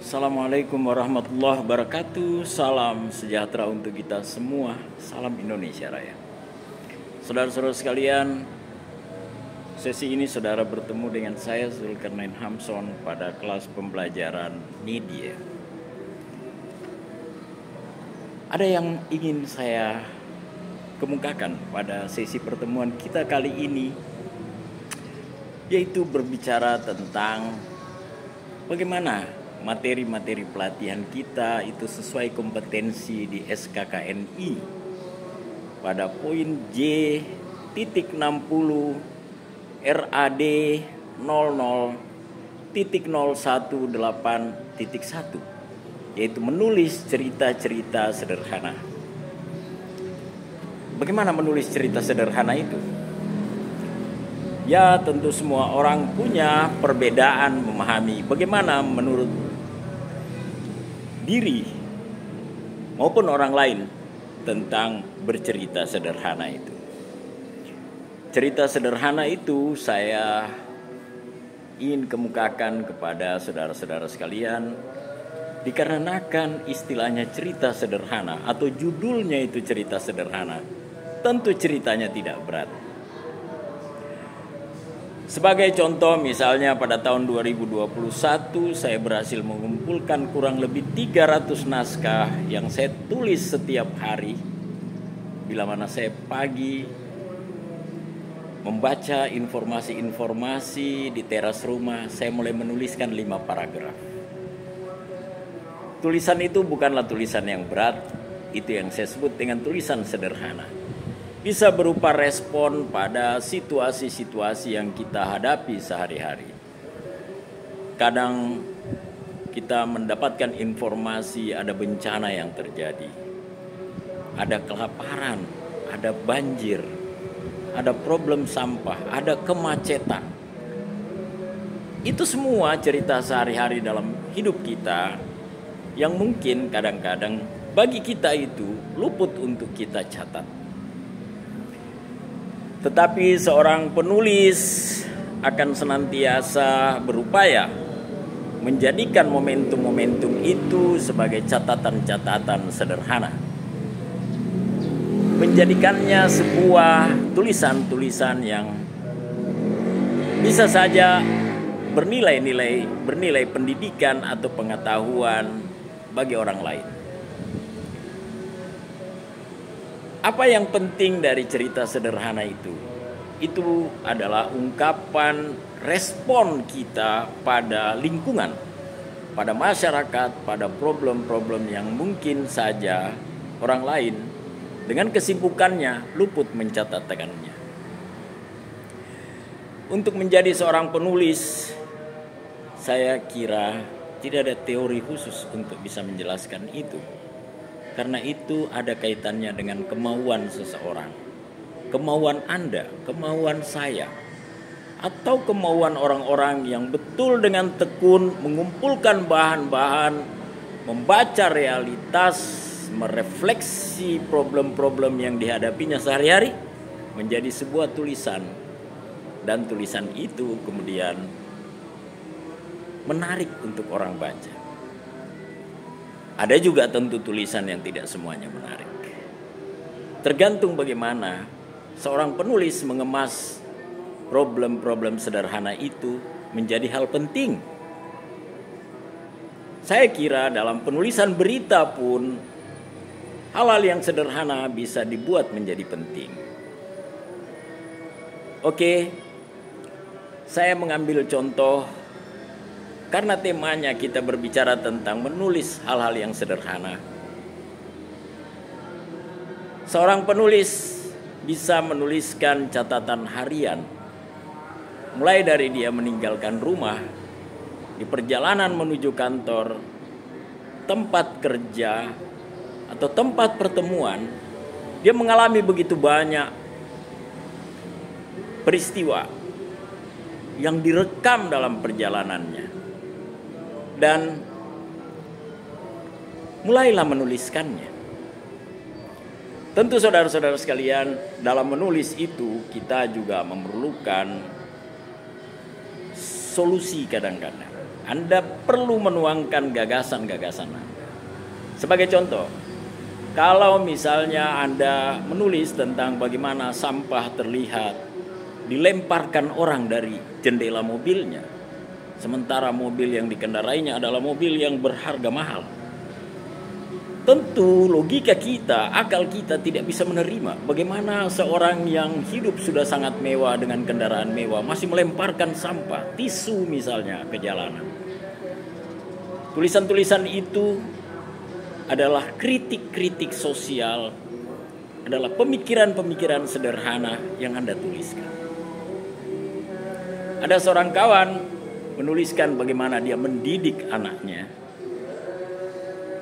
Assalamualaikum warahmatullahi wabarakatuh. Salam sejahtera untuk kita semua. Salam Indonesia Raya. Saudara-saudara sekalian, sesi ini saudara bertemu dengan saya Zulkarnain Hamson pada kelas pembelajaran media. Ada yang ingin saya kemukakan pada sesi pertemuan kita kali ini, yaitu berbicara tentang bagaimana materi-materi pelatihan kita itu sesuai kompetensi di SKKNI pada poin J.60 RAD 00.018.1, yaitu menulis cerita-cerita sederhana. Bagaimana menulis cerita sederhana itu? Ya, tentu semua orang punya perbedaan memahami bagaimana menurut diri maupun orang lain tentang bercerita sederhana itu. Cerita sederhana itu saya ingin kemukakan kepada saudara-saudara sekalian dikarenakan istilahnya cerita sederhana atau judulnya itu cerita sederhana. Tentu ceritanya tidak berat. Sebagai contoh, misalnya pada tahun 2021 saya berhasil mengumpulkan kurang lebih 300 naskah yang saya tulis setiap hari. Bila mana saya pagi membaca informasi-informasi di teras rumah, saya mulai menuliskan 5 paragraf. Tulisan itu bukanlah tulisan yang berat, itu yang saya sebut dengan tulisan sederhana. Bisa berupa respon pada situasi-situasi yang kita hadapi sehari-hari. Kadang kita mendapatkan informasi ada bencana yang terjadi, ada kelaparan, ada banjir, ada problem sampah, ada kemacetan. Itu semua cerita sehari-hari dalam hidup kita yang mungkin kadang-kadang bagi kita itu luput untuk kita catat. Tetapi seorang penulis akan senantiasa berupaya menjadikan momentum-momentum itu sebagai catatan-catatan sederhana. Menjadikannya sebuah tulisan-tulisan yang bisa saja bernilai pendidikan atau pengetahuan bagi orang lain. Apa yang penting dari cerita sederhana itu? Itu adalah ungkapan respon kita pada lingkungan, pada masyarakat, pada problem-problem yang mungkin saja orang lain dengan kesibukannya luput mencatatkannya. Untuk menjadi seorang penulis, saya kira tidak ada teori khusus untuk bisa menjelaskan itu. Karena itu ada kaitannya dengan kemauan seseorang. Kemauan Anda, kemauan saya. Atau kemauan orang-orang yang betul dengan tekun mengumpulkan bahan-bahan, membaca realitas, merefleksi problem-problem yang dihadapinya sehari-hari menjadi sebuah tulisan. Dan tulisan itu kemudian menarik untuk orang baca. Ada juga tentu tulisan yang tidak semuanya menarik. Tergantung bagaimana seorang penulis mengemas problem-problem sederhana itu menjadi hal penting. Saya kira dalam penulisan berita pun hal-hal yang sederhana bisa dibuat menjadi penting. Oke, saya mengambil contoh karena temanya kita berbicara tentang menulis hal-hal yang sederhana. Seorang penulis bisa menuliskan catatan harian. Mulai dari dia meninggalkan rumah, di perjalanan menuju kantor, tempat kerja, atau tempat pertemuan, dia mengalami begitu banyak peristiwa yang direkam dalam perjalanannya. Dan mulailah menuliskannya. Tentu saudara-saudara sekalian, dalam menulis itu kita juga memerlukan solusi kadang-kadang. Anda perlu menuangkan gagasan-gagasan Anda. Sebagai contoh, kalau misalnya Anda menulis tentang bagaimana sampah terlihat dilemparkan orang dari jendela mobilnya, sementara mobil yang dikendarainya adalah mobil yang berharga mahal. Tentu logika kita, akal kita tidak bisa menerima bagaimana seorang yang hidup sudah sangat mewah dengan kendaraan mewah masih melemparkan sampah, tisu misalnya, ke jalanan. Tulisan-tulisan itu adalah kritik-kritik sosial, adalah pemikiran-pemikiran sederhana yang Anda tuliskan. Ada seorang kawan menuliskan bagaimana dia mendidik anaknya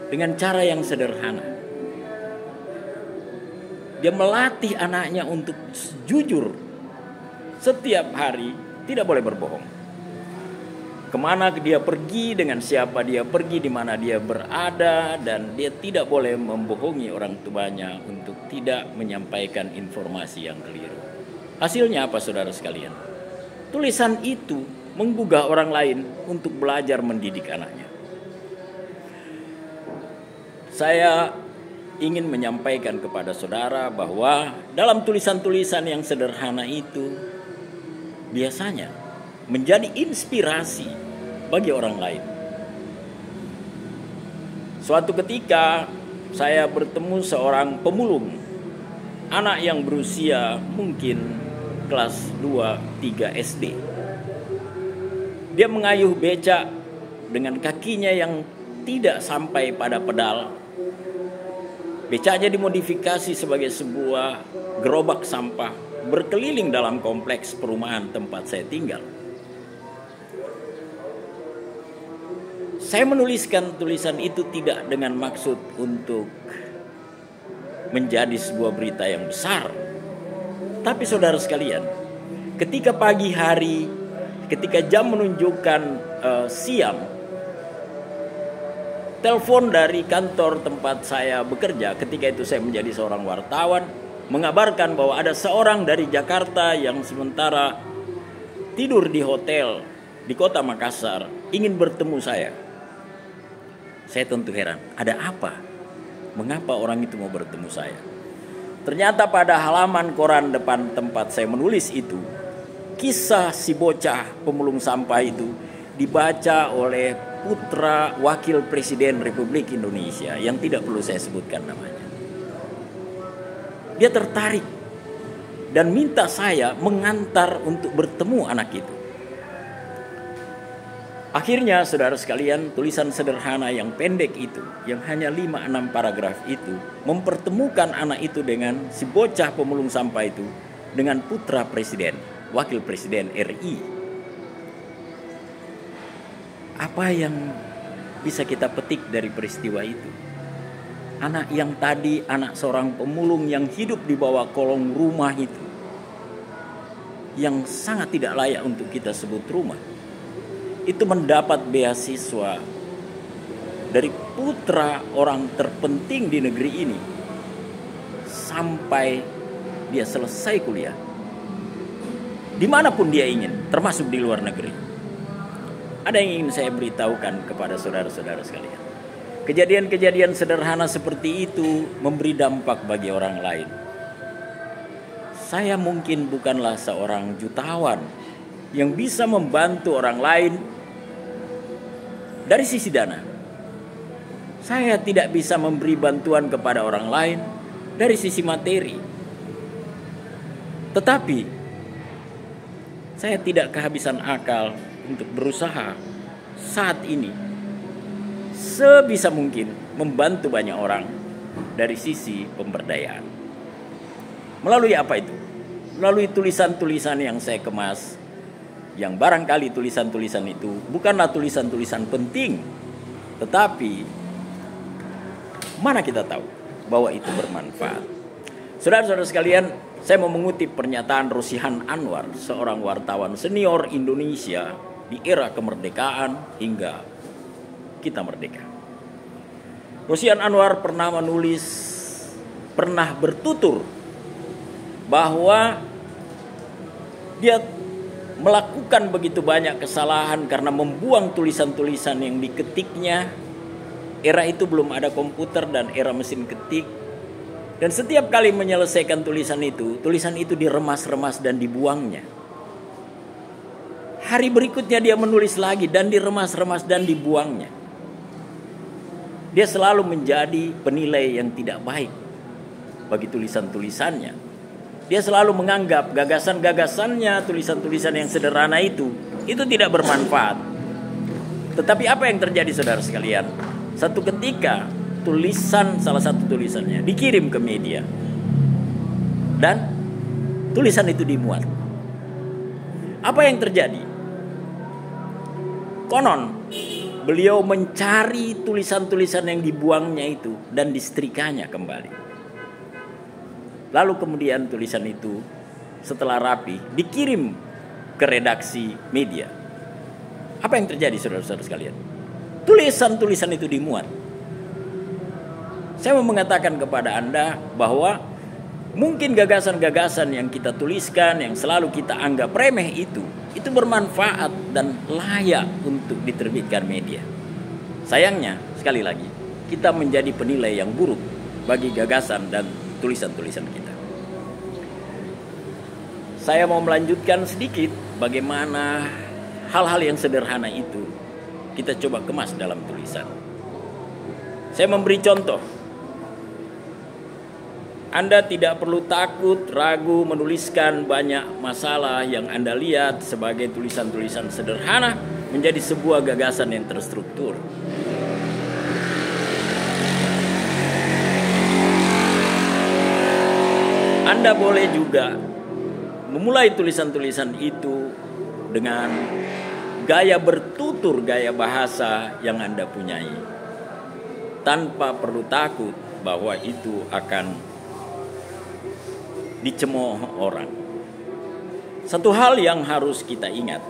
dengan cara yang sederhana. Dia melatih anaknya untuk jujur setiap hari, tidak boleh berbohong. Kemana dia pergi, dengan siapa dia pergi, di mana dia berada, dan dia tidak boleh membohongi orang tuanya untuk tidak menyampaikan informasi yang keliru. Hasilnya apa, saudara sekalian? Tulisan itu menggugah orang lain untuk belajar mendidik anaknya. Saya ingin menyampaikan kepada saudara bahwa dalam tulisan-tulisan yang sederhana itu biasanya menjadi inspirasi bagi orang lain. Suatu ketika saya bertemu seorang pemulung, anak yang berusia mungkin kelas 2-3 SD. Dia mengayuh becak dengan kakinya yang tidak sampai pada pedal. Becaknya dimodifikasi sebagai sebuah gerobak sampah berkeliling dalam kompleks perumahan tempat saya tinggal. Saya menuliskan tulisan itu tidak dengan maksud untuk menjadi sebuah berita yang besar. Tapi saudara sekalian, ketika pagi hari, ketika jam menunjukkan siang, telepon dari kantor tempat saya bekerja, ketika itu saya menjadi seorang wartawan, mengabarkan bahwa ada seorang dari Jakarta yang sementara tidur di hotel di kota Makassar ingin bertemu saya. Saya tentu heran, ada apa? Mengapa orang itu mau bertemu saya? Ternyata pada halaman koran depan tempat saya menulis itu, kisah si bocah pemulung sampah itu dibaca oleh putra Wakil Presiden Republik Indonesia yang tidak perlu saya sebutkan namanya. Dia tertarik dan minta saya mengantar untuk bertemu anak itu. Akhirnya saudara sekalian, tulisan sederhana yang pendek itu, yang hanya 5-6 paragraf itu, mempertemukan anak itu dengan si bocah pemulung sampah itu dengan putra presiden, Wakil Presiden RI. Apa yang bisa kita petik dari peristiwa itu? Anak yang tadi anak seorang pemulung yang hidup di bawah kolong rumah itu, yang sangat tidak layak untuk kita sebut rumah, itu mendapat beasiswa dari putra orang terpenting di negeri ini sampai dia selesai kuliah dimanapun dia ingin, termasuk di luar negeri. Ada yang ingin saya beritahukan kepada saudara-saudara sekalian. Kejadian-kejadian sederhana seperti itu memberi dampak bagi orang lain. Saya mungkin bukanlah seorang jutawan yang bisa membantu orang lain dari sisi dana. Saya tidak bisa memberi bantuan kepada orang lain dari sisi materi. Tetapi saya tidak kehabisan akal untuk berusaha saat ini sebisa mungkin membantu banyak orang dari sisi pemberdayaan. Melalui apa itu? Melalui tulisan-tulisan yang saya kemas, yang barangkali tulisan-tulisan itu bukanlah tulisan-tulisan penting, tetapi mana kita tahu bahwa itu bermanfaat. Saudara-saudara sekalian, saya mau mengutip pernyataan Rosihan Anwar, seorang wartawan senior Indonesia di era kemerdekaan hingga kita merdeka. Rosihan Anwar pernah bertutur bahwa dia melakukan begitu banyak kesalahan karena membuang tulisan-tulisan yang diketiknya. Era itu belum ada komputer dan era mesin ketik. Dan setiap kali menyelesaikan tulisan itu diremas-remas dan dibuangnya. Hari berikutnya dia menulis lagi dan diremas-remas dan dibuangnya. Dia selalu menjadi penilai yang tidak baik bagi tulisan-tulisannya. Dia selalu menganggap gagasan-gagasannya, tulisan-tulisan yang sederhana itu tidak bermanfaat. Tetapi apa yang terjadi, saudara sekalian? Satu ketika salah satu tulisannya dikirim ke media dan tulisan itu dimuat. Apa yang terjadi? Konon beliau mencari tulisan-tulisan yang dibuangnya itu dan disetrikanya kembali. Lalu kemudian tulisan itu setelah rapi dikirim ke redaksi media. Apa yang terjadi, saudara-saudara sekalian? Tulisan-tulisan itu dimuat. Saya mau mengatakan kepada Anda bahwa mungkin gagasan-gagasan yang kita tuliskan, yang selalu kita anggap remeh itu bermanfaat dan layak untuk diterbitkan media. Sayangnya, sekali lagi, kita menjadi penilai yang buruk bagi gagasan dan tulisan-tulisan kita. Saya mau melanjutkan sedikit bagaimana hal-hal yang sederhana itu kita coba kemas dalam tulisan. Saya memberi contoh. Anda tidak perlu takut, ragu menuliskan banyak masalah yang Anda lihat sebagai tulisan-tulisan sederhana menjadi sebuah gagasan yang terstruktur. Anda boleh juga memulai tulisan-tulisan itu dengan gaya bertutur, gaya bahasa yang Anda punyai, tanpa perlu takut bahwa itu akan dicemooh orang. Satu hal yang harus kita ingat,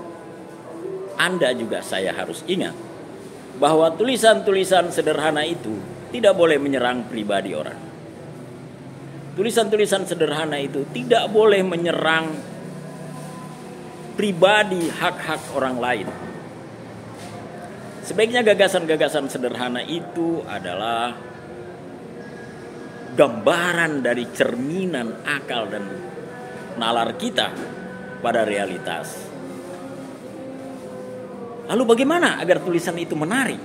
Anda juga saya harus ingat, bahwa tulisan-tulisan sederhana itu tidak boleh menyerang pribadi orang. Tulisan-tulisan sederhana itu tidak boleh menyerang pribadi, hak-hak orang lain. Sebaiknya gagasan-gagasan sederhana itu adalah gambaran dari cerminan akal dan nalar kita pada realitas. Lalu bagaimana agar tulisan itu menarik?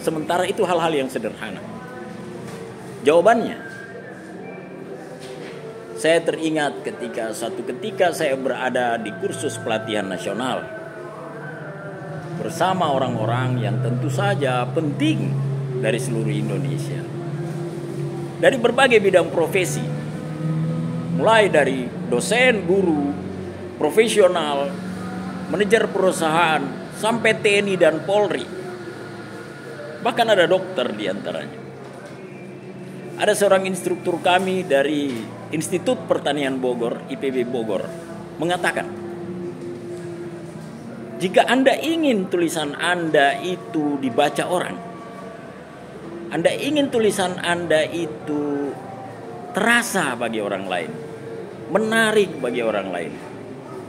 Sementara itu hal-hal yang sederhana. Jawabannya, saya teringat suatu ketika saya berada di kursus pelatihan nasional bersama orang-orang yang tentu saja penting dari seluruh Indonesia. Dari berbagai bidang profesi, mulai dari dosen, guru, profesional, manajer perusahaan, sampai TNI dan Polri. Bahkan ada dokter di antaranya. Ada seorang instruktur kami dari Institut Pertanian Bogor, IPB Bogor, mengatakan, jika Anda ingin tulisan Anda itu dibaca orang, Anda ingin tulisan Anda itu terasa bagi orang lain, menarik bagi orang lain,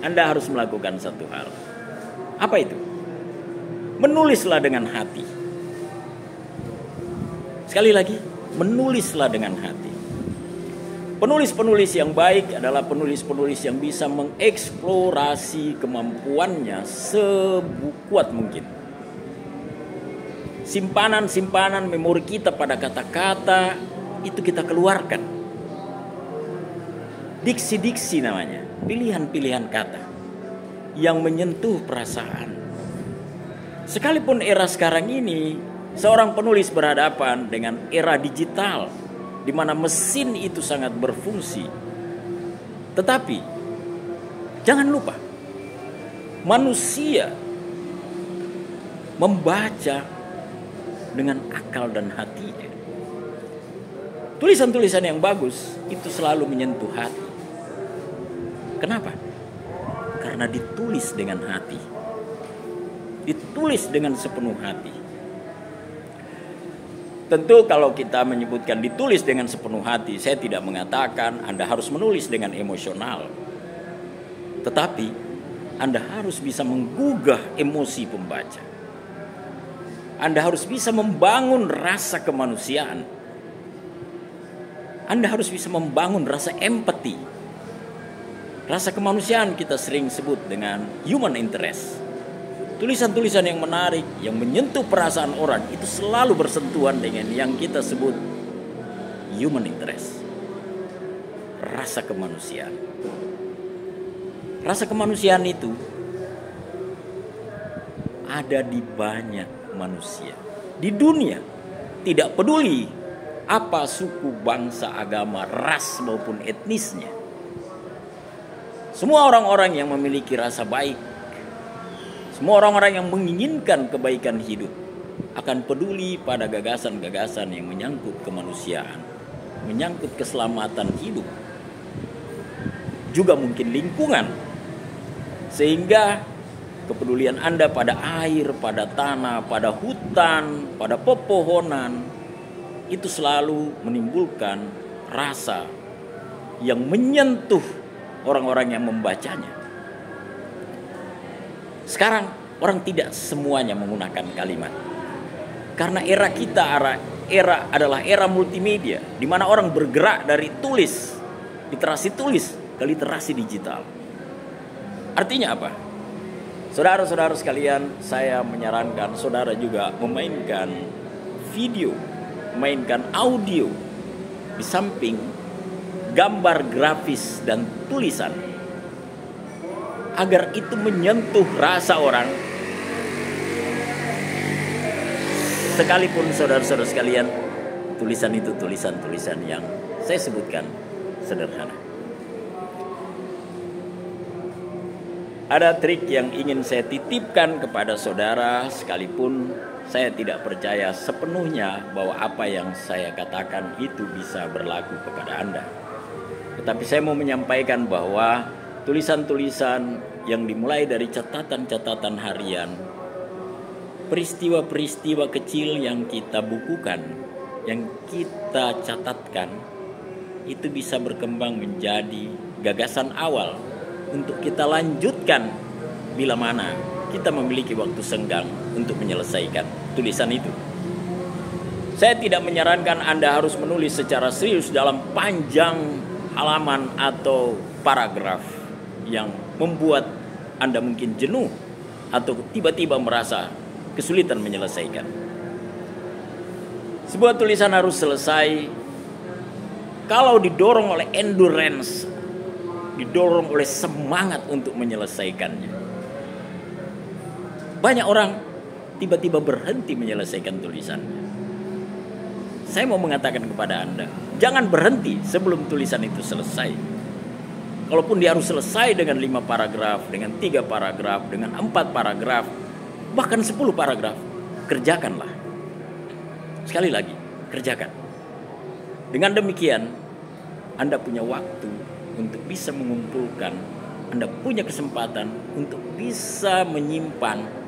Anda harus melakukan satu hal. Apa itu? Menulislah dengan hati. Sekali lagi, menulislah dengan hati. Penulis-penulis yang baik adalah penulis-penulis yang bisa mengeksplorasi kemampuannya sekuat mungkin. Simpanan-simpanan memori kita pada kata-kata itu kita keluarkan. Diksi-diksi namanya, pilihan-pilihan kata yang menyentuh perasaan. Sekalipun era sekarang ini seorang penulis berhadapan dengan era digital di mana mesin itu sangat berfungsi. Tetapi jangan lupa, manusia membaca dengan akal dan hatinya. Tulisan-tulisan yang bagus itu selalu menyentuh hati. Kenapa? Karena ditulis dengan hati. Ditulis dengan sepenuh hati. Tentu kalau kita menyebutkan ditulis dengan sepenuh hati, saya tidak mengatakan Anda harus menulis dengan emosional. Tetapi Anda harus bisa menggugah emosi pembaca. Anda harus bisa membangun rasa kemanusiaan. Anda harus bisa membangun rasa empati. Rasa kemanusiaan kita sering sebut dengan human interest. Tulisan-tulisan yang menarik, yang menyentuh perasaan orang, itu selalu bersentuhan dengan yang kita sebut human interest. Rasa kemanusiaan. Rasa kemanusiaan itu ada di banyak manusia di dunia, tidak peduli apa suku, bangsa, agama, ras maupun etnisnya. Semua orang-orang yang memiliki rasa baik, semua orang-orang yang menginginkan kebaikan hidup akan peduli pada gagasan-gagasan yang menyangkut kemanusiaan, menyangkut keselamatan hidup, juga mungkin lingkungan. Sehingga kepedulian Anda pada air, pada tanah, pada hutan, pada pepohonan, itu selalu menimbulkan rasa yang menyentuh orang-orang yang membacanya. Sekarang orang tidak semuanya menggunakan kalimat. Karena era kita adalah era multimedia, di mana orang bergerak dari tulis, literasi tulis ke literasi digital. Artinya apa? Saudara-saudara sekalian, saya menyarankan saudara juga memainkan video, memainkan audio di samping gambar grafis dan tulisan, agar itu menyentuh rasa orang. Sekalipun saudara-saudara sekalian, tulisan itu tulisan-tulisan yang saya sebutkan sederhana. Ada trik yang ingin saya titipkan kepada saudara, sekalipun saya tidak percaya sepenuhnya bahwa apa yang saya katakan itu bisa berlaku kepada Anda. Tetapi saya mau menyampaikan bahwa tulisan-tulisan yang dimulai dari catatan-catatan harian, peristiwa-peristiwa kecil yang kita bukukan, yang kita catatkan, itu bisa berkembang menjadi gagasan awal untuk kita lanjutkan bila mana kita memiliki waktu senggang untuk menyelesaikan tulisan itu. Saya tidak menyarankan Anda harus menulis secara serius dalam panjang halaman atau paragraf yang membuat Anda mungkin jenuh atau tiba-tiba merasa kesulitan menyelesaikan. Sebuah tulisan harus selesai kalau didorong oleh endurance, didorong oleh semangat untuk menyelesaikannya. Banyak orang tiba-tiba berhenti menyelesaikan tulisannya. Saya mau mengatakan kepada Anda, jangan berhenti sebelum tulisan itu selesai. Kalaupun dia harus selesai dengan 5 paragraf, dengan 3 paragraf, dengan 4 paragraf, bahkan 10 paragraf, kerjakanlah. Sekali lagi, kerjakan. Dengan demikian, Anda punya waktu untuk bisa mengumpulkan, Anda punya kesempatan untuk bisa menyimpan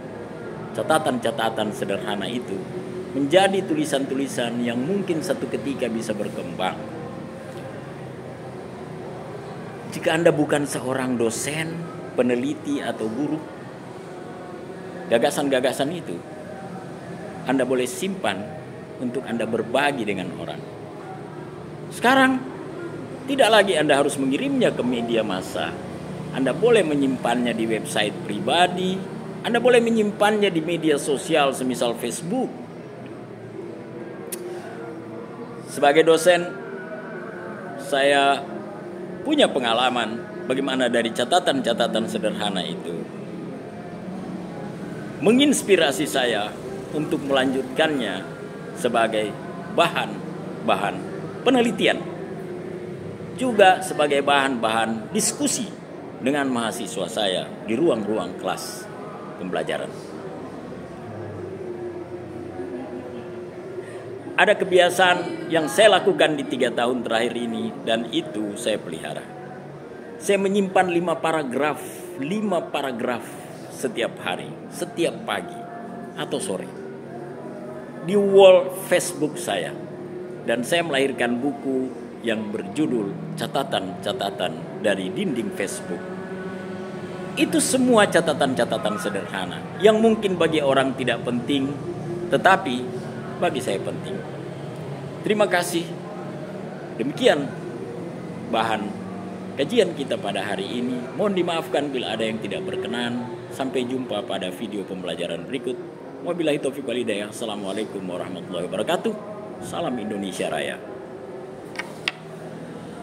catatan-catatan sederhana itu menjadi tulisan-tulisan yang mungkin satu ketika bisa berkembang. Jika Anda bukan seorang dosen, peneliti atau guru, gagasan-gagasan itu Anda boleh simpan untuk Anda berbagi dengan orang. Sekarang tidak lagi Anda harus mengirimnya ke media massa. Anda boleh menyimpannya di website pribadi. Anda boleh menyimpannya di media sosial semisal Facebook. Sebagai dosen, saya punya pengalaman bagaimana dari catatan-catatan sederhana itu menginspirasi saya untuk melanjutkannya sebagai bahan penelitian, juga sebagai bahan-bahan diskusi dengan mahasiswa saya di ruang-ruang kelas pembelajaran. Ada kebiasaan yang saya lakukan di 3 tahun terakhir ini, dan itu saya pelihara. Saya menyimpan 5 paragraf setiap hari, setiap pagi atau sore di wall Facebook saya. Dan saya melahirkan buku yang berjudul Catatan-Catatan dari Dinding Facebook. Itu semua catatan-catatan sederhana yang mungkin bagi orang tidak penting, tetapi bagi saya penting. Terima kasih. Demikian bahan kajian kita pada hari ini. Mohon dimaafkan bila ada yang tidak berkenan. Sampai jumpa pada video pembelajaran berikut. Wabillahi taufiq wal hidayah. Assalamualaikum warahmatullahi wabarakatuh. Salam Indonesia Raya.